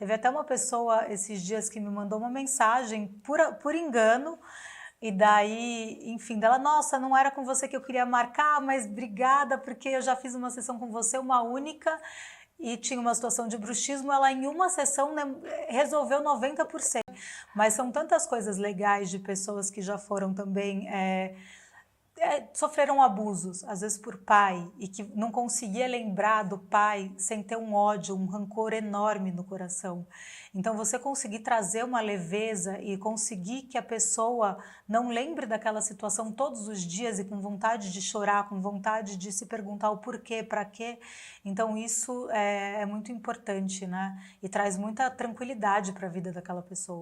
Teve até uma pessoa esses dias que me mandou uma mensagem por engano, e daí, enfim, dela: "Nossa, não era com você que eu queria marcar, mas obrigada, porque eu já fiz uma sessão com você, uma única, e tinha uma situação de bruxismo", ela em uma sessão, né, resolveu 90%. Mas são tantas coisas legais de pessoas que já foram também, sofreram abusos, às vezes por pai, e que não conseguia lembrar do pai sem ter um ódio, um rancor enorme no coração. Então você conseguir trazer uma leveza e conseguir que a pessoa não lembre daquela situação todos os dias e com vontade de chorar, com vontade de se perguntar o porquê, para quê, então isso é muito importante, né, e traz muita tranquilidade para a vida daquela pessoa.